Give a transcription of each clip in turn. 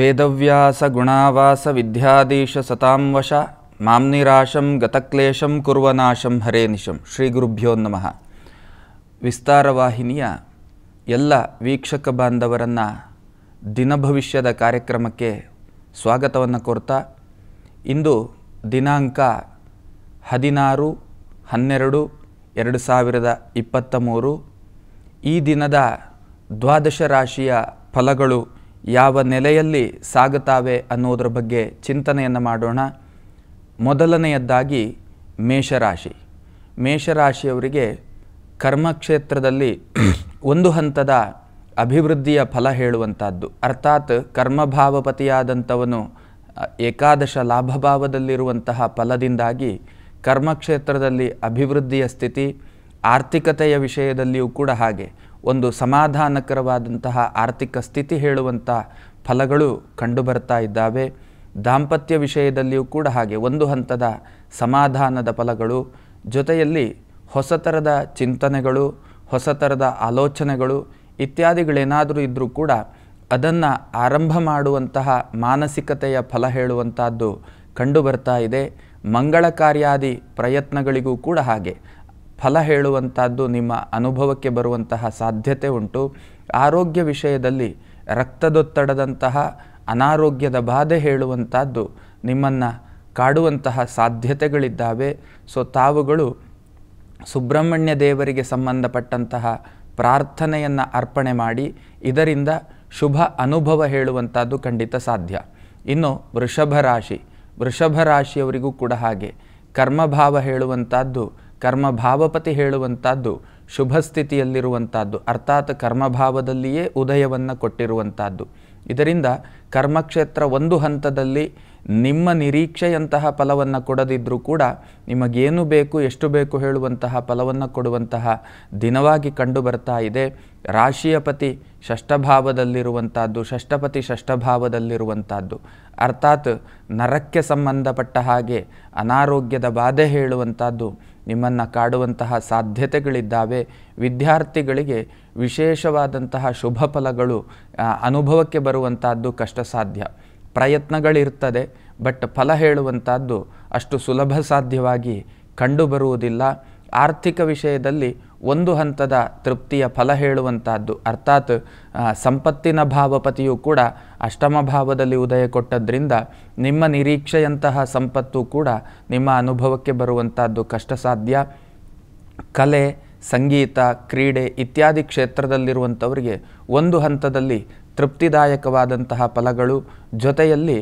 ವೇದವ್ಯಾಸ ಗುಣಾವಾಸ ವಿದ್ಯಾಧೀಶ ಸತಾಂವಶ ಮಾಂ ನಿರಾಶಂ ಗತಕ್ಲೇಶಂ ಕುರ್ವನಾಶಂ ಹರೇ ನಿಶಂ. ಶ್ರೀ ಗುರುಭ್ಯೋ ನಮಃ. ವಿಸ್ತಾರವಾಹಿನಿಯ ಎಲ್ಲ ವೀಕ್ಷಕ ಬಾಂಧವರನ್ನು ದಿನಭವಿಷ್ಯದ ಕಾರ್ಯಕ್ರಮಕ್ಕೆ ಸ್ವಾಗತವನ್ನು ಕೋರ್ತಾ, ಇಂದು ದಿನಾಂಕ 16/12/2023. ಈ ದಿನದ ದ್ವಾದಶ ರಾಶಿಯ ಫಲಗಳು ಯಾವ ನೆಲೆಯಲ್ಲಿ ಸಾಗುತ್ತಾವೆ ಅನ್ನೋದರ ಬಗ್ಗೆ ಚಿಂತನೆಯನ್ನು ಮಾಡೋಣ. ಮೊದಲನೆಯದ್ದಾಗಿ ಮೇಷರಾಶಿ. ಮೇಷರಾಶಿಯವರಿಗೆ ಕರ್ಮಕ್ಷೇತ್ರದಲ್ಲಿ ಒಂದು ಹಂತದ ಅಭಿವೃದ್ಧಿಯ ಫಲ ಹೇಳುವಂಥದ್ದು, ಅರ್ಥಾತ್ ಕರ್ಮಭಾವಪತಿಯಾದಂಥವನು ಏಕಾದಶ ಲಾಭಭಾವದಲ್ಲಿರುವಂತಹ ಫಲದಿಂದಾಗಿ ಕರ್ಮಕ್ಷೇತ್ರದಲ್ಲಿ ಅಭಿವೃದ್ಧಿಯ ಸ್ಥಿತಿ, ಆರ್ಥಿಕತೆಯ ವಿಷಯದಲ್ಲಿಯೂ ಕೂಡ ಹಾಗೆ ಒಂದು ಸಮಾಧಾನಕರವಾದಂತಹ ಆರ್ಥಿಕ ಸ್ಥಿತಿ ಹೇಳುವಂಥ ಫಲಗಳು ಕಂಡುಬರ್ತಾ ಇದ್ದಾವೆ. ದಾಂಪತ್ಯ ವಿಷಯದಲ್ಲಿಯೂ ಕೂಡ ಹಾಗೆ ಒಂದು ಹಂತದ ಸಮಾಧಾನದ ಫಲಗಳು, ಜೊತೆಯಲ್ಲಿ ಹೊಸ ಥರದ ಚಿಂತನೆಗಳು, ಹೊಸ ಥರದ ಆಲೋಚನೆಗಳು ಇತ್ಯಾದಿಗಳೇನಾದರೂ ಇದ್ದರೂ ಕೂಡ ಅದನ್ನು ಆರಂಭ ಮಾಡುವಂತಹ ಮಾನಸಿಕತೆಯ ಫಲ ಹೇಳುವಂಥದ್ದು ಕಂಡುಬರ್ತಾ ಇದೆ. ಮಂಗಳ ಕಾರ್ಯಾದಿ ಪ್ರಯತ್ನಗಳಿಗೂ ಕೂಡ ಹಾಗೆ ಫಲ ಹೇಳುವಂಥದ್ದು ನಿಮ್ಮ ಅನುಭವಕ್ಕೆ ಬರುವಂತಹ ಸಾಧ್ಯತೆ ಉಂಟು. ಆರೋಗ್ಯ ವಿಷಯದಲ್ಲಿ ರಕ್ತದೊತ್ತಡದಂತಹ ಅನಾರೋಗ್ಯದ ಬಾಧೆ ಹೇಳುವಂಥದ್ದು ನಿಮ್ಮನ್ನು ಕಾಡುವಂತಹ ಸಾಧ್ಯತೆಗಳಿದ್ದಾವೆ. ತಾವುಗಳು ಸುಬ್ರಹ್ಮಣ್ಯ ದೇವರಿಗೆ ಸಂಬಂಧಪಟ್ಟಂತಹ ಪ್ರಾರ್ಥನೆಯನ್ನು ಅರ್ಪಣೆ ಮಾಡಿ ಇದರಿಂದ ಶುಭ ಅನುಭವ ಹೇಳುವಂಥದ್ದು ಖಂಡಿತ ಸಾಧ್ಯ. ಇನ್ನು ವೃಷಭ ರಾಶಿ. ವೃಷಭ ರಾಶಿಯವರಿಗೂ ಕೂಡ ಹಾಗೆ ಕರ್ಮಭಾವ ಹೇಳುವಂಥದ್ದು, ಕರ್ಮಭಾವಪತಿ ಹೇಳುವಂಥದ್ದು ಶುಭ ಸ್ಥಿತಿಯಲ್ಲಿರುವಂಥದ್ದು, ಅರ್ಥಾತ್ ಕರ್ಮಭಾವದಲ್ಲಿಯೇ ಉದಯವನ್ನು ಕೊಟ್ಟಿರುವಂಥದ್ದು. ಇದರಿಂದ ಕರ್ಮಕ್ಷೇತ್ರ ಒಂದು ಹಂತದಲ್ಲಿ ನಿಮ್ಮ ನಿರೀಕ್ಷೆಯಂತಹ ಫಲವನ್ನು ಕೊಡದಿದ್ದರೂ ಕೂಡ ನಿಮಗೇನು ಬೇಕು ಎಷ್ಟು ಬೇಕು ಹೇಳುವಂತಹ ಫಲವನ್ನು ಕೊಡುವಂತಹ ದಿನವಾಗಿ ಕಂಡು ಬರ್ತಾ ಇದೆ. ರಾಶಿಯ ಪತಿ ಷಷ್ಠಭಾವದಲ್ಲಿರುವಂಥದ್ದು, ಷಷ್ಠಪತಿ ಷಷ್ಠಭಾವದಲ್ಲಿರುವಂಥದ್ದು, ಅರ್ಥಾತ್ ನರಕ್ಕೆ ಸಂಬಂಧಪಟ್ಟ ಹಾಗೆ ಅನಾರೋಗ್ಯದ ಬಾಧೆ ಹೇಳುವಂಥದ್ದು ನಿಮ್ಮನ್ನು ಕಾಡುವಂತಹ ಸಾಧ್ಯತೆಗಳಿದ್ದಾವೆ. ವಿದ್ಯಾರ್ಥಿಗಳಿಗೆ ವಿಶೇಷವಾದಂತಹ ಶುಭ ಫಲಗಳು ಅನುಭವಕ್ಕೆ ಬರುವಂಥದ್ದು ಕಷ್ಟ ಸಾಧ್ಯ. ಪ್ರಯತ್ನಗಳಿರ್ತದೆ, ಬಟ್ ಫಲ ಹೇಳುವಂಥದ್ದು ಅಷ್ಟು ಸುಲಭ ಸಾಧ್ಯವಾಗಿ ಕಂಡುಬರುವುದಿಲ್ಲ. ಆರ್ಥಿಕ ವಿಷಯದಲ್ಲಿ ಒಂದು ಹಂತದ ತೃಪ್ತಿಯ ಫಲ ಹೇಳುವಂಥದ್ದು, ಅರ್ಥಾತ್ ಸಂಪತ್ತಿನ ಭಾವಪತಿಯು ಕೂಡ ಅಷ್ಟಮ ಭಾವದಲ್ಲಿ ಉದಯ ಕೊಟ್ಟದ್ರಿಂದ ನಿಮ್ಮ ನಿರೀಕ್ಷೆಯಂತಹ ಸಂಪತ್ತು ಕೂಡ ನಿಮ್ಮ ಅನುಭವಕ್ಕೆ ಬರುವಂಥದ್ದು ಕಷ್ಟ ಸಾಧ್ಯ. ಕಲೆ, ಸಂಗೀತ, ಕ್ರೀಡೆ ಇತ್ಯಾದಿ ಕ್ಷೇತ್ರದಲ್ಲಿರುವಂಥವರಿಗೆ ಒಂದು ಹಂತದಲ್ಲಿ ತೃಪ್ತಿದಾಯಕವಾದಂತಹ ಫಲಗಳು, ಜೊತೆಯಲ್ಲಿ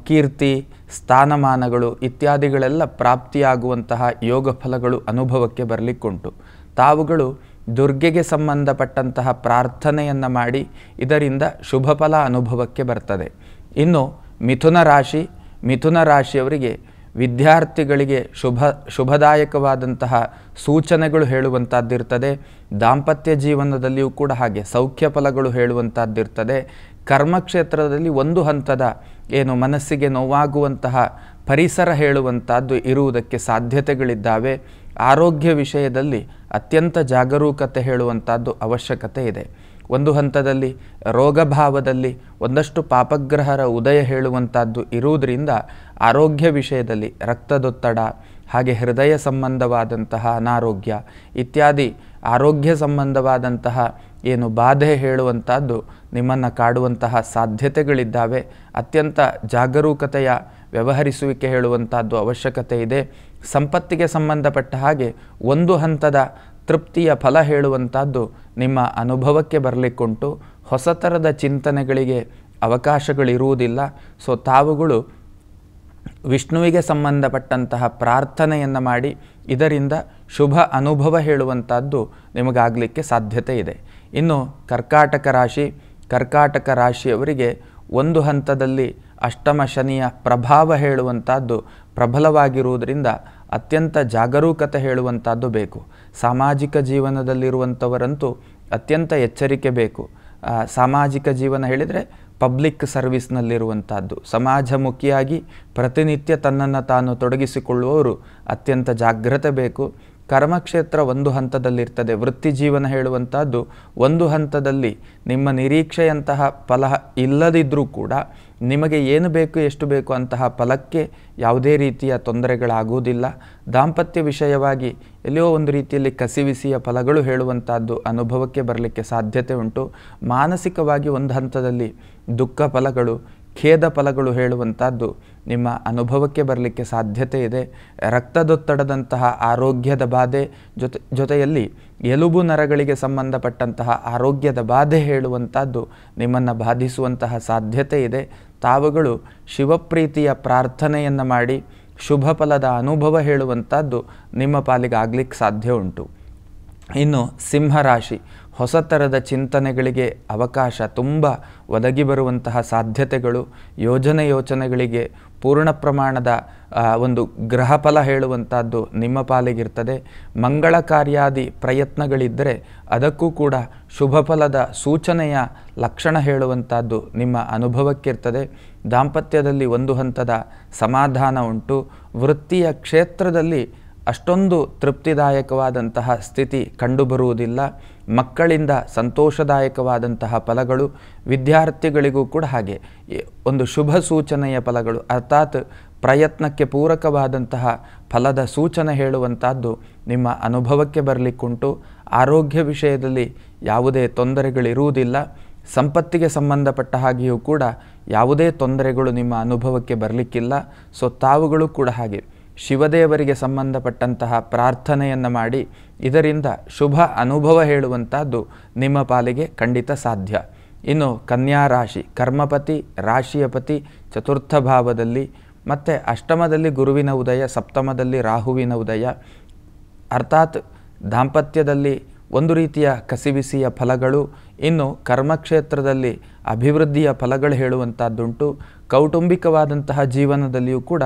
ಕೀರ್ತಿ, ಸ್ಥಾನಮಾನಗಳು ಇತ್ಯಾದಿಗಳೆಲ್ಲ ಪ್ರಾಪ್ತಿಯಾಗುವಂತಹ ಯೋಗ ಫಲಗಳು ಅನುಭವಕ್ಕೆ ಬರಲಿಕ್ಕುಂಟು. ತಾವುಗಳು ದುರ್ಗೆಗೆ ಸಂಬಂಧಪಟ್ಟಂತಹ ಪ್ರಾರ್ಥನೆಯನ್ನು ಮಾಡಿ ಇದರಿಂದ ಶುಭ ಫಲ ಅನುಭವಕ್ಕೆ ಬರ್ತದೆ. ಇನ್ನು ಮಿಥುನ ರಾಶಿ. ಮಿಥುನ ರಾಶಿಯವರಿಗೆ ವಿದ್ಯಾರ್ಥಿಗಳಿಗೆ ಶುಭದಾಯಕವಾದಂತಹ ಸೂಚನೆಗಳು ಹೇಳುವಂಥದ್ದಿರ್ತದೆ. ದಾಂಪತ್ಯ ಜೀವನದಲ್ಲಿಯೂ ಕೂಡ ಹಾಗೆ ಸೌಖ್ಯ ಫಲಗಳು ಹೇಳುವಂಥದ್ದಿರ್ತದೆ. ಕರ್ಮಕ್ಷೇತ್ರದಲ್ಲಿ ಒಂದು ಹಂತದ ಮನಸ್ಸಿಗೆ ನೋವಾಗುವಂತಹ ಪರಿಸರ ಹೇಳುವಂಥದ್ದು ಇರುವುದಕ್ಕೆ ಸಾಧ್ಯತೆಗಳಿದ್ದಾವೆ. ಆರೋಗ್ಯ ವಿಷಯದಲ್ಲಿ ಅತ್ಯಂತ ಜಾಗರೂಕತೆ ಹೇಳುವಂಥದ್ದು ಅವಶ್ಯಕತೆ ಇದೆ. ಒಂದು ಹಂತದಲ್ಲಿ ರೋಗಭಾವದಲ್ಲಿ ಒಂದಷ್ಟು ಪಾಪಗ್ರಹರ ಉದಯ ಹೇಳುವಂಥದ್ದು ಇರುವುದರಿಂದ ಆರೋಗ್ಯ ವಿಷಯದಲ್ಲಿ ರಕ್ತದೊತ್ತಡ, ಹಾಗೆ ಹೃದಯ ಸಂಬಂಧವಾದಂತಹ ಅನಾರೋಗ್ಯ ಇತ್ಯಾದಿ ಆರೋಗ್ಯ ಸಂಬಂಧವಾದಂತಹ ಬಾಧೆ ಹೇಳುವಂಥದ್ದು ನಿಮ್ಮನ್ನು ಕಾಡುವಂತಹ ಸಾಧ್ಯತೆಗಳಿದ್ದಾವೆ. ಅತ್ಯಂತ ಜಾಗರೂಕತೆಯ ವ್ಯವಹರಿಸುವಿಕೆ ಹೇಳುವಂಥದ್ದು ಅವಶ್ಯಕತೆ ಇದೆ. ಸಂಪತ್ತಿಗೆ ಸಂಬಂಧಪಟ್ಟ ಹಾಗೆ ಒಂದು ಹಂತದ ತೃಪ್ತಿಯ ಫಲ ಹೇಳುವಂಥದ್ದು ನಿಮ್ಮ ಅನುಭವಕ್ಕೆ ಬರಲಿಕ್ಕುಂಟು. ಹೊಸ ಥರದ ಚಿಂತನೆಗಳಿಗೆ ಅವಕಾಶಗಳಿರುವುದಿಲ್ಲ. ತಾವುಗಳು ವಿಷ್ಣುವಿಗೆ ಸಂಬಂಧಪಟ್ಟಂತಹ ಪ್ರಾರ್ಥನೆಯನ್ನು ಮಾಡಿ ಇದರಿಂದ ಶುಭ ಅನುಭವ ಹೇಳುವಂಥದ್ದು ನಿಮಗಾಗಲಿಕ್ಕೆ ಸಾಧ್ಯತೆ ಇದೆ. ಇನ್ನು ಕರ್ಕಾಟಕ ರಾಶಿ. ಕರ್ಕಾಟಕ ರಾಶಿಯವರಿಗೆ ಒಂದು ಹಂತದಲ್ಲಿ ಅಷ್ಟಮ ಶನಿಯ ಪ್ರಭಾವ ಹೇಳುವಂಥದ್ದು ಪ್ರಬಲವಾಗಿರುವುದರಿಂದ ಅತ್ಯಂತ ಜಾಗರೂಕತೆ ಹೇಳುವಂಥದ್ದು ಬೇಕು. ಸಾಮಾಜಿಕ ಜೀವನದಲ್ಲಿರುವಂಥವರಂತೂ ಅತ್ಯಂತ ಎಚ್ಚರಿಕೆ ಬೇಕು. ಸಾಮಾಜಿಕ ಜೀವನ ಹೇಳಿದರೆ ಪಬ್ಲಿಕ್ ಸರ್ವಿಸ್ನಲ್ಲಿರುವಂಥದ್ದು, ಸಮಾಜಮುಖಿಯಾಗಿ ಪ್ರತಿನಿತ್ಯ ತನ್ನನ್ನು ತಾನು ತೊಡಗಿಸಿಕೊಳ್ಳುವವರು ಅತ್ಯಂತ ಜಾಗ್ರತೆ ಬೇಕು. ಕರ್ಮಕ್ಷೇತ್ರ ಒಂದು ಹಂತದಲ್ಲಿರ್ತದೆ. ವೃತ್ತಿ ಜೀವನ ಹೇಳುವಂಥದ್ದು ಒಂದು ಹಂತದಲ್ಲಿ ನಿಮ್ಮ ನಿರೀಕ್ಷೆಯಂತಹ ಫಲ ಇಲ್ಲದಿದ್ದರೂ ಕೂಡ ನಿಮಗೆ ಏನು ಬೇಕು ಎಷ್ಟು ಬೇಕು ಅಂತಹ ಫಲಕ್ಕೆ ಯಾವುದೇ ರೀತಿಯ ತೊಂದರೆಗಳಾಗುವುದಿಲ್ಲ. ದಾಂಪತ್ಯ ವಿಷಯವಾಗಿ ಎಲ್ಲಿಯೋ ಒಂದು ರೀತಿಯಲ್ಲಿ ಕಸಿವಿಸಿಯ ಫಲಗಳು ಹೇಳುವಂಥದ್ದು ಅನುಭವಕ್ಕೆ ಬರಲಿಕ್ಕೆ ಸಾಧ್ಯತೆ ಉಂಟು. ಮಾನಸಿಕವಾಗಿ ಒಂದು ಹಂತದಲ್ಲಿ ದುಃಖ ಫಲಗಳು, ಖೇದ ಫಲಗಳು ಹೇಳುವಂಥದ್ದು ನಿಮ್ಮ ಅನುಭವಕ್ಕೆ ಬರಲಿಕ್ಕೆ ಸಾಧ್ಯತೆ ಇದೆ. ರಕ್ತದೊತ್ತಡದಂತಹ ಆರೋಗ್ಯದ ಬಾಧೆ ಜೊತೆಯಲ್ಲಿ ಎಲುಬು ನರಗಳಿಗೆ ಸಂಬಂಧಪಟ್ಟಂತಹ ಆರೋಗ್ಯದ ಬಾಧೆ ಹೇಳುವಂಥದ್ದು ನಿಮ್ಮನ್ನು ಬಾಧಿಸುವಂತಹ ಸಾಧ್ಯತೆ ಇದೆ. ತಾವುಗಳು ಶಿವಪ್ರೀತಿಯ ಪ್ರಾರ್ಥನೆಯನ್ನು ಮಾಡಿ ಶುಭ ಫಲದ ಅನುಭವ ಹೇಳುವಂಥದ್ದು ನಿಮ್ಮ ಪಾಲಿಗೆ ಆಗಲಿಕ್ಕೆ ಸಾಧ್ಯ ಉಂಟು. ಇನ್ನು ಸಿಂಹರಾಶಿ, ಹೊಸ ಥರದ ಚಿಂತನೆಗಳಿಗೆ ಅವಕಾಶ ತುಂಬ ಒದಗಿ ಬರುವಂತಹ ಸಾಧ್ಯತೆಗಳು, ಯೋಚನೆಗಳಿಗೆ ಪೂರ್ಣ ಪ್ರಮಾಣದ ಒಂದು ಗ್ರಹ ಫಲ ಹೇಳುವಂಥದ್ದು ನಿಮ್ಮ ಪಾಲಿಗಿರ್ತದೆ. ಮಂಗಳ ಕಾರ್ಯಾದಿ ಪ್ರಯತ್ನಗಳಿದ್ದರೆ ಅದಕ್ಕೂ ಕೂಡ ಶುಭ ಫಲದ ಸೂಚನೆಯ ಲಕ್ಷಣ ಹೇಳುವಂಥದ್ದು ನಿಮ್ಮ ಅನುಭವಕ್ಕಿರ್ತದೆ. ದಾಂಪತ್ಯದಲ್ಲಿ ಒಂದು ಹಂತದ ಸಮಾಧಾನ ಉಂಟು. ವೃತ್ತಿಯ ಕ್ಷೇತ್ರದಲ್ಲಿ ಅಷ್ಟೊಂದು ತೃಪ್ತಿದಾಯಕವಾದಂತಹ ಸ್ಥಿತಿ ಕಂಡುಬರುವುದಿಲ್ಲ. ಮಕ್ಕಳಿಂದ ಸಂತೋಷದಾಯಕವಾದಂತಹ ಫಲಗಳು, ವಿದ್ಯಾರ್ಥಿಗಳಿಗೂ ಕೂಡ ಹಾಗೆ ಒಂದು ಶುಭ ಸೂಚನೆಯ ಫಲಗಳು, ಅರ್ಥಾತ್ ಪ್ರಯತ್ನಕ್ಕೆ ಪೂರಕವಾದಂತಹ ಫಲದ ಸೂಚನೆ ಹೇಳುವಂಥದ್ದು ನಿಮ್ಮ ಅನುಭವಕ್ಕೆ ಬರಲಿಕ್ಕುಂಟು. ಆರೋಗ್ಯ ವಿಷಯದಲ್ಲಿ ಯಾವುದೇ ತೊಂದರೆಗಳಿರುವುದಿಲ್ಲ. ಸಂಪತ್ತಿಗೆ ಸಂಬಂಧಪಟ್ಟ ಹಾಗೆಯೂ ಕೂಡ ಯಾವುದೇ ತೊಂದರೆಗಳು ನಿಮ್ಮ ಅನುಭವಕ್ಕೆ ಬರಲಿಕ್ಕಿಲ್ಲ. ಸೊ ತಾವುಗಳು ಕೂಡ ಹಾಗೆ ಶಿವದೇವರಿಗೆ ಸಂಬಂಧಪಟ್ಟಂತಹ ಪ್ರಾರ್ಥನೆಯನ್ನು ಮಾಡಿ ಇದರಿಂದ ಶುಭ ಅನುಭವ ಹೇಳುವಂಥದ್ದು ನಿಮ್ಮ ಪಾಲಿಗೆ ಖಂಡಿತ ಸಾಧ್ಯ. ಇನ್ನು ಕನ್ಯಾ ರಾಶಿ, ಕರ್ಮಪತಿ ರಾಶಿಯ ಪತಿ ಚತುರ್ಥ ಭಾವದಲ್ಲಿ ಮತ್ತು ಅಷ್ಟಮದಲ್ಲಿ ಗುರುವಿನ ಉದಯ, ಸಪ್ತಮದಲ್ಲಿ ರಾಹುವಿನ ಉದಯ, ಅರ್ಥಾತ್ ದಾಂಪತ್ಯದಲ್ಲಿ ಒಂದು ರೀತಿಯ ಕಸಿವಿಸಿಯ ಫಲಗಳು, ಇನ್ನು ಕರ್ಮಕ್ಷೇತ್ರದಲ್ಲಿ ಅಭಿವೃದ್ಧಿಯ ಫಲಗಳು ಹೇಳುವಂಥದ್ದುಂಟು. ಕೌಟುಂಬಿಕವಾದಂತಹ ಜೀವನದಲ್ಲಿಯೂ ಕೂಡ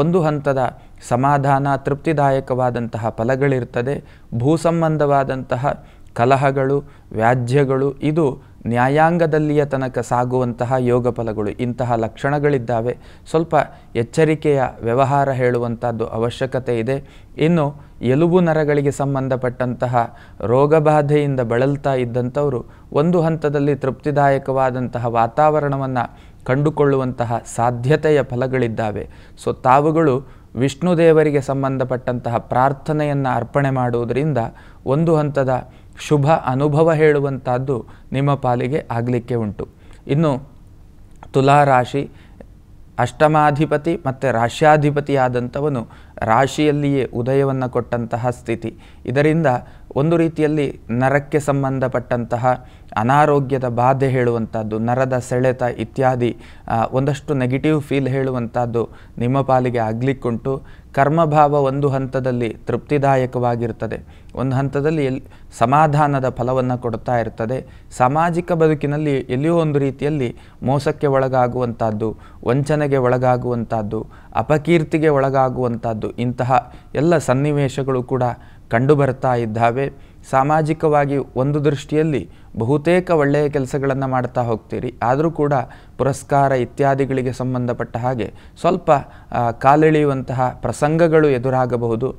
ಒಂದು ಹಂತದ ಸಮಾಧಾನ, ತೃಪ್ತಿದಾಯಕವಾದಂತಹ ಫಲಗಳಿರ್ತದೆ. ಭೂ ಸಂಬಂಧವಾದಂತಹ ಕಲಹಗಳು, ವ್ಯಾಜ್ಯಗಳು, ಇದು ನ್ಯಾಯಾಂಗದಲ್ಲಿಯ ತನಕ ಸಾಗುವಂತಹ ಯೋಗ ಫಲಗಳು, ಇಂತಹ ಲಕ್ಷಣಗಳಿದ್ದಾವೆ. ಸ್ವಲ್ಪ ಎಚ್ಚರಿಕೆಯ ವ್ಯವಹಾರ ಹೇಳುವಂಥದ್ದು ಅವಶ್ಯಕತೆ ಇದೆ. ಇನ್ನು ಎಲುಬು ನರಗಳಿಗೆ ಸಂಬಂಧಪಟ್ಟಂತಹ ರೋಗಬಾಧೆಯಿಂದ ಬಳಲ್ತಾ ಇದ್ದಂಥವರು ಒಂದು ಹಂತದಲ್ಲಿ ತೃಪ್ತಿದಾಯಕವಾದಂತಹ ವಾತಾವರಣವನ್ನು ಕಂಡುಕೊಳ್ಳುವಂತಹ ಸಾಧ್ಯತೆಯ ಫಲಗಳಿದ್ದಾವೆ. ಸೊ ತಾವುಗಳು ವಿಷ್ಣು ದೇವರಿಗೆ ಸಂಬಂಧಪಟ್ಟಂತಹ ಪ್ರಾರ್ಥನೆಯನ್ನು ಅರ್ಪಣೆ ಮಾಡುವುದರಿಂದ ಒಂದು ಹಂತದ ಶುಭ ಅನುಭವ ಹೇಳುವಂಥದ್ದು ನಿಮ್ಮ ಪಾಲಿಗೆ ಆಗಲಿಕ್ಕೆ ಉಂಟು. ಇನ್ನು ತುಲಾರಾಶಿ, ಅಷ್ಟಮಾಧಿಪತಿ ಮತ್ತು ರಾಶ್ಯಾಧಿಪತಿಯಾದಂಥವನು ರಾಶಿಯಲ್ಲಿಯೇ ಉದಯವನ್ನು ಕೊಟ್ಟಂತಹ ಸ್ಥಿತಿ. ಇದರಿಂದ ಒಂದು ರೀತಿಯಲ್ಲಿ ನರಕ್ಕೆ ಸಂಬಂಧಪಟ್ಟಂತಹ ಅನಾರೋಗ್ಯದ ಬಾಧೆ ಹೇಳುವಂಥದ್ದು, ನರದ ಸೆಳೆತ ಇತ್ಯಾದಿ ಒಂದಷ್ಟು ನೆಗೆಟಿವ್ ಫೀಲ್ ಹೇಳುವಂಥದ್ದು ನಿಮ್ಮ ಪಾಲಿಗೆ ಆಗಲಿಕ್ಕುಂಟು. ಕರ್ಮಭಾವ ಒಂದು ಹಂತದಲ್ಲಿ ತೃಪ್ತಿದಾಯಕವಾಗಿರ್ತದೆ, ಒಂದು ಹಂತದಲ್ಲಿ ಸಮಾಧಾನದ ಫಲವನ್ನು ಕೊಡ್ತಾ ಇರ್ತದೆ. ಸಾಮಾಜಿಕ ಬದುಕಿನಲ್ಲಿ ಎಲ್ಲಿಯೋ ಒಂದು ರೀತಿಯಲ್ಲಿ ಮೋಸಕ್ಕೆ ಒಳಗಾಗುವಂಥದ್ದು, ವಂಚನೆಗೆ ಒಳಗಾಗುವಂಥದ್ದು, ಅಪಕೀರ್ತಿಗೆ ಒಳಗಾಗುವಂಥದ್ದು, ಇಂತಹ ಎಲ್ಲ ಸನ್ನಿವೇಶಗಳು ಕೂಡ ಕಂಡುಬರ್ತಾ ಇದ್ದಾವೆ. ಸಾಮಾಜಿಕವಾಗಿ ಒಂದು ದೃಷ್ಟಿಯಲ್ಲಿ ಬಹುತೇಕ ಒಳ್ಳೆಯ ಕೆಲಸಗಳನ್ನು ಮಾಡ್ತಾ ಹೋಗ್ತೀರಿ, ಆದರೂ ಕೂಡ ಪುರಸ್ಕಾರ ಇತ್ಯಾದಿಗಳಿಗೆ ಸಂಬಂಧಪಟ್ಟ ಹಾಗೆ ಸ್ವಲ್ಪ ಕಾಲೆಳೆಯುವಂತಹ ಪ್ರಸಂಗಗಳು ಎದುರಾಗಬಹುದು.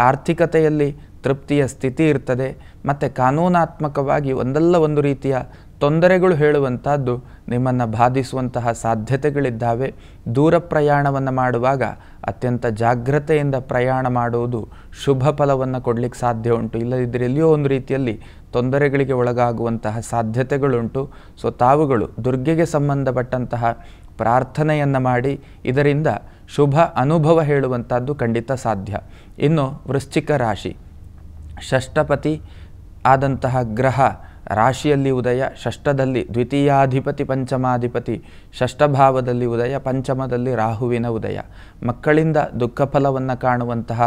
ಆರ್ಥಿಕತೆಯಲ್ಲಿ ತೃಪ್ತಿಯ ಸ್ಥಿತಿ ಇರ್ತದೆ ಮತ್ತು ಕಾನೂನಾತ್ಮಕವಾಗಿ ಒಂದಲ್ಲ ಒಂದು ರೀತಿಯ ತೊಂದರೆಗಳು ಹೇಳುವಂಥದ್ದು ನಿಮ್ಮನ್ನು ಬಾಧಿಸುವಂತಹ ಸಾಧ್ಯತೆಗಳಿದ್ದಾವೆ. ದೂರ ಪ್ರಯಾಣವನ್ನು ಮಾಡುವಾಗ ಅತ್ಯಂತ ಜಾಗ್ರತೆಯಿಂದ ಪ್ರಯಾಣ ಮಾಡುವುದು ಶುಭ ಫಲವನ್ನು ಕೊಡಲಿಕ್ಕೆ ಸಾಧ್ಯ ಉಂಟು. ಇಲ್ಲದಿದ್ದರೆ ಎಲ್ಲಿಯೋ ಒಂದು ರೀತಿಯಲ್ಲಿ ತೊಂದರೆಗಳಿಗೆ ಒಳಗಾಗುವಂತಹ ಸಾಧ್ಯತೆಗಳುಂಟು. ಸೊ ತಾವುಗಳು ದುರ್ಗೆಗೆ ಸಂಬಂಧಪಟ್ಟಂತಹ ಪ್ರಾರ್ಥನೆಯನ್ನು ಮಾಡಿ ಇದರಿಂದ ಶುಭ ಅನುಭವ ಹೇಳುವಂಥದ್ದು ಖಂಡಿತ ಸಾಧ್ಯ. ಇನ್ನು ವೃಶ್ಚಿಕ ರಾಶಿ, ಷಷ್ಠಪತಿ ಆದಂತಹ ಗ್ರಹ ರಾಶಿಯಲ್ಲಿ ಉದಯ, ಷಷ್ಠದಲ್ಲಿ ದ್ವಿತೀಯಾಧಿಪತಿ ಪಂಚಮಾಧಿಪತಿ ಷಷ್ಠಭಾವದಲ್ಲಿ ಉದಯ, ಪಂಚಮದಲ್ಲಿ ರಾಹುವಿನ ಉದಯ. ಮಕ್ಕಳಿಂದ ದುಃಖ ಫಲವನ್ನು ಕಾಣುವಂತಹ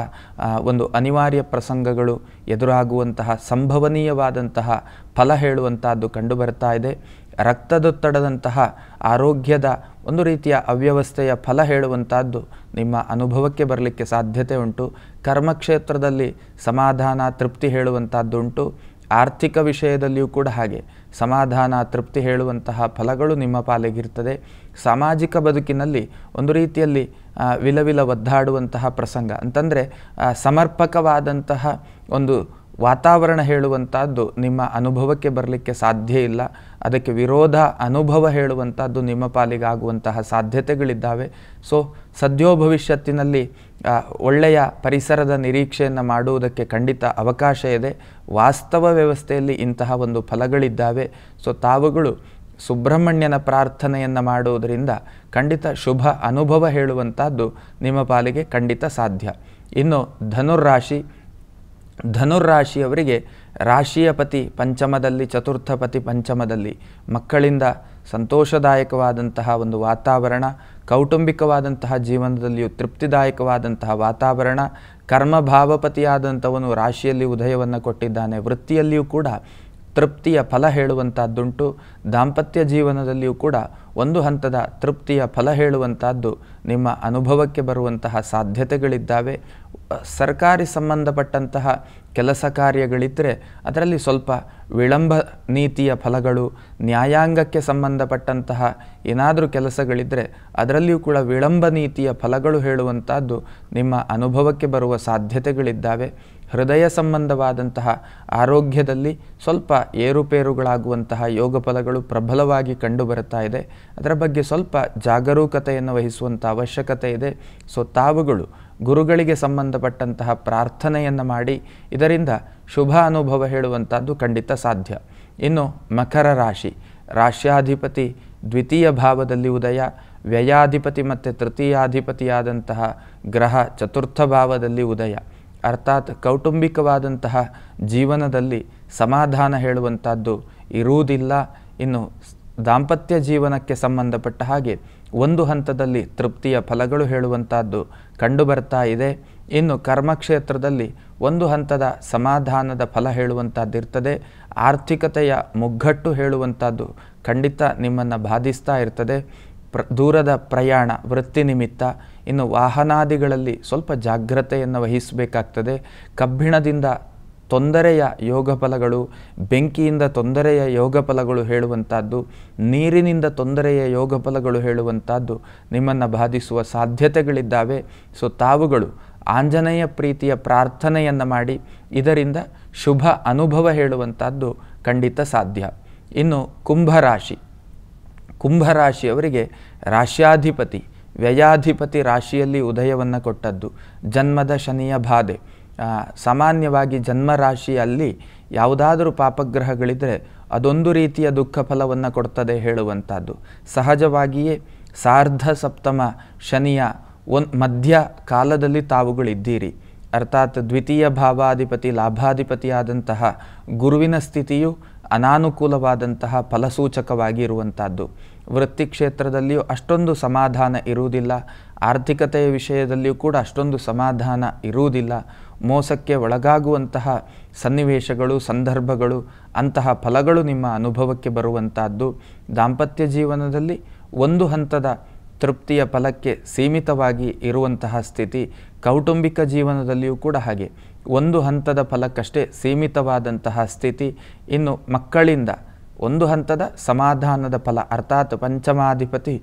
ಒಂದು ಅನಿವಾರ್ಯ ಪ್ರಸಂಗಗಳು ಎದುರಾಗುವಂತಹ ಸಂಭವನೀಯವಾದಂತಹ ಫಲ ಹೇಳುವಂತಹದ್ದು ಕಂಡುಬರ್ತಾ ಇದೆ. ರಕ್ತದೊತ್ತಡದಂತಹ ಆರೋಗ್ಯದ ಒಂದು ರೀತಿಯ ಅವ್ಯವಸ್ಥೆಯ ಫಲ ಹೇಳುವಂತಹದ್ದು ನಿಮ್ಮ ಅನುಭವಕ್ಕೆ ಬರಲಿಕ್ಕೆ ಸಾಧ್ಯತೆ ಉಂಟು. ಕರ್ಮಕ್ಷೇತ್ರದಲ್ಲಿ ಸಮಾಧಾನ ತೃಪ್ತಿ ಹೇಳುವಂತಹದ್ದುಂಟು. ಆರ್ಥಿಕ ವಿಷಯದಲ್ಲಿಯೂ ಕೂಡ ಹಾಗೆ ಸಮಾಧಾನ ತೃಪ್ತಿ ಹೇಳುವಂತಹ ಫಲಗಳು ನಿಮ್ಮ ಪಾಲಿಗಿರ್ತದೆ. ಸಾಮಾಜಿಕ ಬದುಕಿನಲ್ಲಿ ಒಂದು ರೀತಿಯಲ್ಲಿ ವಿಲವಿಲ ಒದ್ದಾಡುವಂತಹ ಪ್ರಸಂಗ ಅಂತಂದರೆ ಸಮರ್ಪಕವಾದಂತಹ ಒಂದು ವಾತಾವರಣ ಹೇಳುವಂಥದ್ದು ನಿಮ್ಮ ಅನುಭವಕ್ಕೆ ಬರಲಿಕ್ಕೆ ಸಾಧ್ಯ ಇಲ್ಲ. ಅದಕ್ಕೆ ವಿರೋಧ ಅನುಭವ ಹೇಳುವಂಥದ್ದು ನಿಮ್ಮ ಪಾಲಿಗಾಗುವಂತಹ ಸಾಧ್ಯತೆಗಳಿದ್ದಾವೆ. ಸೊ ಸದ್ಯೋ ಭವಿಷ್ಯತ್ತಿನಲ್ಲಿ ಒಳ್ಳೆಯ ಪರಿಸರದ ನಿರೀಕ್ಷೆಯನ್ನು ಮಾಡುವುದಕ್ಕೆ ಖಂಡಿತ ಅವಕಾಶ ಇದೆ. ವಾಸ್ತವ ವ್ಯವಸ್ಥೆಯಲ್ಲಿ ಇಂತಹ ಒಂದು ಫಲಗಳಿದ್ದಾವೆ. ಸೊ ತಾವುಗಳು ಸುಬ್ರಹ್ಮಣ್ಯನ ಪ್ರಾರ್ಥನೆಯನ್ನು ಮಾಡುವುದರಿಂದ ಖಂಡಿತ ಶುಭ ಅನುಭವ ಹೇಳುವಂಥದ್ದು ನಿಮ್ಮ ಪಾಲಿಗೆ ಖಂಡಿತ ಸಾಧ್ಯ. ಇನ್ನು ಧನುರ್ರಾಶಿಯವರಿಗೆ ರಾಶಿಯ ಪತಿ ಪಂಚಮದಲ್ಲಿ, ಚತುರ್ಥ ಪತಿ ಪಂಚಮದಲ್ಲಿ, ಮಕ್ಕಳಿಂದ ಸಂತೋಷದಾಯಕವಾದಂತಹ ಒಂದು ವಾತಾವರಣ, ಕೌಟುಂಬಿಕವಾದಂತಹ ಜೀವನದಲ್ಲಿಯೂ ತೃಪ್ತಿದಾಯಕವಾದಂತಹ ವಾತಾವರಣ, ಕರ್ಮಭಾವಪತಿಯಾದಂಥವನು ರಾಶಿಯಲ್ಲಿ ಉದಯವನ್ನು ಕೊಟ್ಟಿದ್ದಾನೆ. ವೃತ್ತಿಯಲ್ಲಿಯೂ ಕೂಡ ತೃಪ್ತಿಯ ಫಲ ಹೇಳುವಂಥದ್ದುಂಟು. ದಾಂಪತ್ಯ ಜೀವನದಲ್ಲಿಯೂ ಕೂಡ ಒಂದು ಹಂತದ ತೃಪ್ತಿಯ ಫಲ ಹೇಳುವಂಥದ್ದು ನಿಮ್ಮ ಅನುಭವಕ್ಕೆ ಬರುವಂತಹ ಸಾಧ್ಯತೆಗಳಿದ್ದಾವೆ. ಸರ್ಕಾರಿ ಸಂಬಂಧಪಟ್ಟಂತಹ ಕೆಲಸ ಕಾರ್ಯಗಳಿದ್ದರೆ ಅದರಲ್ಲಿ ಸ್ವಲ್ಪ ವಿಳಂಬ ನೀತಿಯ ಫಲಗಳು, ನ್ಯಾಯಾಂಗಕ್ಕೆ ಸಂಬಂಧಪಟ್ಟಂತಹ ಏನಾದರೂ ಕೆಲಸಗಳಿದ್ದರೆ ಅದರಲ್ಲಿಯೂ ಕೂಡ ವಿಳಂಬ ನೀತಿಯ ಫಲಗಳು ಹೇಳುವಂಥದ್ದು ನಿಮ್ಮ ಅನುಭವಕ್ಕೆ ಬರುವ ಸಾಧ್ಯತೆಗಳಿದ್ದಾವೆ. ಹೃದಯ ಸಂಬಂಧವಾದಂತಹ ಆರೋಗ್ಯದಲ್ಲಿ ಸ್ವಲ್ಪ ಏರುಪೇರುಗಳಾಗುವಂತಹ ಯೋಗ ಫಲಗಳು ಪ್ರಬಲವಾಗಿ ಕಂಡುಬರುತ್ತಾ ಇದೆ. ಅದರ ಬಗ್ಗೆ ಸ್ವಲ್ಪ ಜಾಗರೂಕತೆಯನ್ನು ವಹಿಸುವಂಥ ಅವಶ್ಯಕತೆ ಇದೆ. ಸೊ ತಾವುಗಳು ಗುರುಗಳಿಗೆ ಸಂಬಂಧಪಟ್ಟಂತಹ ಪ್ರಾರ್ಥನೆಯನ್ನು ಮಾಡಿ ಇದರಿಂದ ಶುಭ ಅನುಭವ ಹೇಳುವಂಥದ್ದು ಖಂಡಿತ ಸಾಧ್ಯ. ಇನ್ನು ಮಕರ ರಾಶಿ, ರಾಶ್ಯಾಧಿಪತಿ ದ್ವಿತೀಯ ಭಾವದಲ್ಲಿ ಉದಯ, ವ್ಯಯಾಧಿಪತಿ ಮತ್ತು ತೃತೀಯಾಧಿಪತಿಯಾದಂತಹ ಗ್ರಹ ಚತುರ್ಥ ಭಾವದಲ್ಲಿ ಉದಯ. ಅರ್ಥಾತ್ ಕೌಟುಂಬಿಕವಾದಂತಹ ಜೀವನದಲ್ಲಿ ಸಮಾಧಾನ ಹೇಳುವಂಥದ್ದು ಇರುವುದಿಲ್ಲ. ಇನ್ನು ದಾಂಪತ್ಯ ಜೀವನಕ್ಕೆ ಸಂಬಂಧಪಟ್ಟ ಹಾಗೆ ಒಂದು ಹಂತದಲ್ಲಿ ತೃಪ್ತಿಯ ಫಲಗಳು ಹೇಳುವಂಥದ್ದು ಕಂಡುಬರ್ತಾ ಇದೆ. ಇನ್ನು ಕರ್ಮಕ್ಷೇತ್ರದಲ್ಲಿ ಒಂದು ಹಂತದ ಸಮಾಧಾನದ ಫಲ ಹೇಳುವಂಥದ್ದಿರ್ತದೆ. ಆರ್ಥಿಕತೆಯ ಮುಗ್ಗಟ್ಟು ಹೇಳುವಂಥದ್ದು ಖಂಡಿತ ನಿಮ್ಮನ್ನು ಬಾಧಿಸ್ತಾ ಇರ್ತದೆ. ದೂರದ ಪ್ರಯಾಣ ವೃತ್ತಿ ನಿಮಿತ್ತ, ಇನ್ನು ವಾಹನಾದಿಗಳಲ್ಲಿ ಸ್ವಲ್ಪ ಜಾಗ್ರತೆಯನ್ನು ವಹಿಸಬೇಕಾಗ್ತದೆ. ಕಬ್ಬಿಣದಿಂದ ತೊಂದರೆಯ ಯೋಗ ಫಲಗಳು, ಬೆಂಕಿಯಿಂದ ತೊಂದರೆಯ ಯೋಗ ಫಲಗಳು ಹೇಳುವಂಥದ್ದು, ನೀರಿನಿಂದ ತೊಂದರೆಯ ಯೋಗ ಫಲಗಳು ಹೇಳುವಂಥದ್ದು ನಿಮ್ಮನ್ನು ಬಾಧಿಸುವ ಸಾಧ್ಯತೆಗಳಿದ್ದಾವೆ. ಸೊ ತಾವುಗಳು ಆಂಜನೇಯ ಪ್ರೀತಿಯ ಪ್ರಾರ್ಥನೆಯನ್ನು ಮಾಡಿ ಇದರಿಂದ ಶುಭ ಅನುಭವ ಹೇಳುವಂಥದ್ದು ಖಂಡಿತ ಸಾಧ್ಯ. ಇನ್ನು ಕುಂಭರಾಶಿಯವರಿಗೆ ರಾಶ್ಯಾಧಿಪತಿ ವ್ಯಯಾಧಿಪತಿ ರಾಶಿಯಲ್ಲಿ ಉದಯವನ್ನು ಕೊಟ್ಟದ್ದು, ಜನ್ಮದ ಶನಿಯ ಬಾಧೆ. ಸಾಮಾನ್ಯವಾಗಿ ಜನ್ಮರಾಶಿಯಲ್ಲಿ ಯಾವುದಾದರೂ ಪಾಪಗ್ರಹಗಳಿದ್ದರೆ ಅದೊಂದು ರೀತಿಯ ದುಃಖ ಫಲವನ್ನು ಕೊಡ್ತದೆ ಹೇಳುವಂಥದ್ದು. ಸಹಜವಾಗಿಯೇ ಸಾರ್ಧ ಸಪ್ತಮ ಶನಿಯ ಮಧ್ಯ ಕಾಲದಲ್ಲಿ ತಾವುಗಳಿದ್ದೀರಿ. ಅರ್ಥಾತ್ ದ್ವಿತೀಯ ಭಾವಾಧಿಪತಿ ಲಾಭಾಧಿಪತಿಯಾದಂತಹ ಗುರುವಿನ ಸ್ಥಿತಿಯು ಅನಾನುಕೂಲವಾದಂತಹ ಫಲಸೂಚಕವಾಗಿ ಇರುವಂಥದ್ದು. ವೃತ್ತಿ ಕ್ಷೇತ್ರದಲ್ಲಿಯೂ ಅಷ್ಟೊಂದು ಸಮಾಧಾನ ಇರುವುದಿಲ್ಲ. ಆರ್ಥಿಕತೆಯ ವಿಷಯದಲ್ಲಿಯೂ ಕೂಡ ಅಷ್ಟೊಂದು ಸಮಾಧಾನ ಇರುವುದಿಲ್ಲ. ಮೋಸಕ್ಕೆ ಒಳಗಾಗುವಂತಹ ಸನ್ನಿವೇಶಗಳು, ಸಂದರ್ಭಗಳು, ಅಂತಹ ಫಲಗಳು ನಿಮ್ಮ ಅನುಭವಕ್ಕೆ ಬರುವಂಥದ್ದು. ದಾಂಪತ್ಯ ಜೀವನದಲ್ಲಿ ಒಂದು ಹಂತದ ತೃಪ್ತಿಯ ಫಲಕ್ಕೆ ಸೀಮಿತವಾಗಿ ಇರುವಂತಹ ಸ್ಥಿತಿ. ಕೌಟುಂಬಿಕ ಜೀವನದಲ್ಲಿಯೂ ಕೂಡ ಹಾಗೆ ಒಂದು ಹಂತದ ಫಲಕ್ಕಷ್ಟೇ ಸೀಮಿತವಾದಂತಹ ಸ್ಥಿತಿ. ಇನ್ನು ಮಕ್ಕಳಿಂದ ಒಂದು ಹಂತದ ಸಮಾಧಾನದ ಫಲ, ಅರ್ಥಾತ್ ಪಂಚಮಾಧಿಪತಿ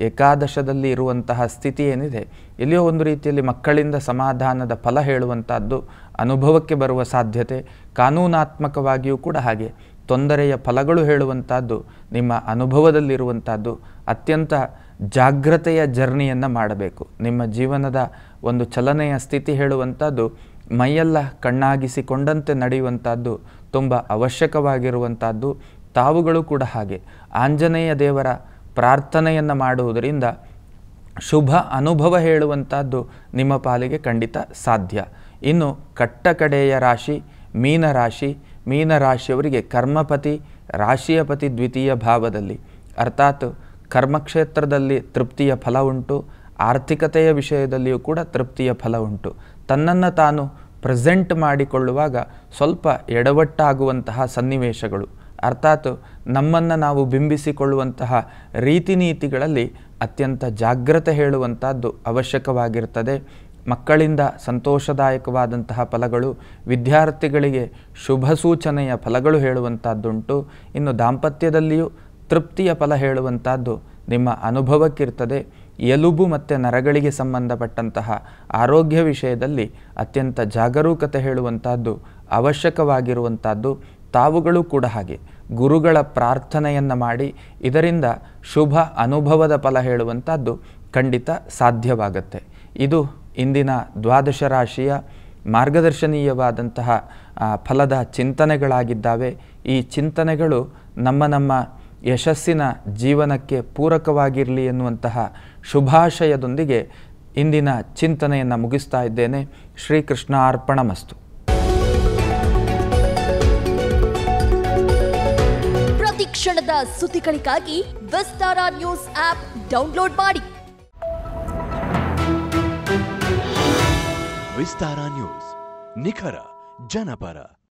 ಏಕಾದಶದಲ್ಲಿ ಇರುವಂತಹ ಸ್ಥಿತಿ ಏನಿದೆ, ಇಲ್ಲಿಯೋ ಒಂದು ರೀತಿಯಲ್ಲಿ ಮಕ್ಕಳಿಂದ ಸಮಾಧಾನದ ಫಲ ಹೇಳುವಂಥದ್ದು ಅನುಭವಕ್ಕೆ ಬರುವ ಸಾಧ್ಯತೆ. ಕಾನೂನಾತ್ಮಕವಾಗಿಯೂ ಕೂಡ ಹಾಗೆ ತೊಂದರೆಯ ಫಲಗಳು ಹೇಳುವಂಥದ್ದು ನಿಮ್ಮ ಅನುಭವದಲ್ಲಿರುವಂಥದ್ದು. ಅತ್ಯಂತ ಜಾಗ್ರತೆಯ ಜರ್ನಿಯನ್ನು ಮಾಡಬೇಕು. ನಿಮ್ಮ ಜೀವನದ ಒಂದು ಚಲನೆಯ ಸ್ಥಿತಿ ಹೇಳುವಂಥದ್ದು ಮೈಯೆಲ್ಲ ಕಣ್ಣಾಗಿಸಿಕೊಂಡಂತೆ ನಡೆಯುವಂಥದ್ದು ತುಂಬ ಅವಶ್ಯಕವಾಗಿರುವಂಥದ್ದು. ತಾವುಗಳು ಕೂಡ ಹಾಗೆ ಆಂಜನೇಯ ದೇವರ ಪ್ರಾರ್ಥನೆಯನ್ನು ಮಾಡುವುದರಿಂದ ಶುಭ ಅನುಭವ ಹೇಳುವಂಥದ್ದು ನಿಮ್ಮ ಪಾಲಿಗೆ ಖಂಡಿತ ಸಾಧ್ಯ. ಇನ್ನು ಕಟ್ಟಕಡೆಯ ರಾಶಿ ಮೀನರಾಶಿಯವರಿಗೆ ಕರ್ಮಪತಿ ರಾಶಿಯ ಪತಿ ದ್ವಿತೀಯ ಭಾವದಲ್ಲಿ, ಅರ್ಥಾತ್ ಕರ್ಮಕ್ಷೇತ್ರದಲ್ಲಿ ತೃಪ್ತಿಯ ಫಲ ಉಂಟು. ಆರ್ಥಿಕತೆಯ ವಿಷಯದಲ್ಲಿಯೂ ಕೂಡ ತೃಪ್ತಿಯ ಫಲ ಉಂಟು. ತನ್ನನ್ನು ತಾನು ಪ್ರೆಸೆಂಟ್ ಮಾಡಿಕೊಳ್ಳುವಾಗ ಸ್ವಲ್ಪ ಎಡವಟ್ಟಾಗುವಂತಹ ಸನ್ನಿವೇಶಗಳು, ಅರ್ಥಾತ್ ನಮ್ಮನ್ನು ನಾವು ಬಿಂಬಿಸಿಕೊಳ್ಳುವಂತಹ ರೀತಿ ನೀತಿಗಳಲ್ಲಿ ಅತ್ಯಂತ ಜಾಗ್ರತೆ ಹೇಳುವಂಥದ್ದು ಅವಶ್ಯಕವಾಗಿರ್ತದೆ. ಮಕ್ಕಳಿಂದ ಸಂತೋಷದಾಯಕವಾದಂತಹ ಫಲಗಳು, ವಿದ್ಯಾರ್ಥಿಗಳಿಗೆ ಶುಭ ಸೂಚನೆಯ ಫಲಗಳು ಹೇಳುವಂಥದ್ದುಂಟು. ಇನ್ನು ದಾಂಪತ್ಯದಲ್ಲಿಯೂ ತೃಪ್ತಿಯ ಫಲ ಹೇಳುವಂಥದ್ದು ನಿಮ್ಮ ಅನುಭವಕ್ಕಿರ್ತದೆ. ಎಲುಬು ಮತ್ತು ನರಗಳಿಗೆ ಸಂಬಂಧಪಟ್ಟಂತಹ ಆರೋಗ್ಯ ವಿಷಯದಲ್ಲಿ ಅತ್ಯಂತ ಜಾಗರೂಕತೆ ಹೇಳುವಂಥದ್ದು ಅವಶ್ಯಕವಾಗಿರುವಂಥದ್ದು. ತಾವುಗಳು ಕೂಡ ಹಾಗೆ ಗುರುಗಳ ಪ್ರಾರ್ಥನೆಯನ್ನು ಮಾಡಿ ಇದರಿಂದ ಶುಭ ಅನುಭವದ ಫಲ ಹೇಳುವಂಥದ್ದು ಖಂಡಿತ ಸಾಧ್ಯವಾಗುತ್ತೆ. ಇದು ಇಂದಿನ ದ್ವಾದಶ ರಾಶಿಯ ಮಾರ್ಗದರ್ಶನೀಯವಾದಂತಹ ಫಲದ ಚಿಂತನೆಗಳಾಗಿದ್ದಾವೆ. ಈ ಚಿಂತನೆಗಳು ನಮ್ಮ ಯಶಸ್ಸಿನ ಜೀವನಕ್ಕೆ ಪೂರಕವಾಗಿರಲಿ ಎನ್ನುವಂತಹ ಶುಭಾಶಯದೊಂದಿಗೆ ಇಂದಿನ ಚಿಂತನೆಯನ್ನು ಮುಗಿಸ್ತಾ ಇದ್ದೇನೆ. ಶ್ರೀಕೃಷ್ಣ ಅರ್ಪಣಮಸ್ತು. ಪ್ರತಿ ಕ್ಷಣದ ಸುದ್ದಿಗಳಿಗಾಗಿ ವಿಸ್ತಾರ ನ್ಯೂಸ್ ಆಪ್ ಡೌನ್ಲೋಡ್ ಮಾಡಿ. ವಿಸ್ತಾರ ನ್ಯೂಸ್, ನಿಖರ ಜನಪರ.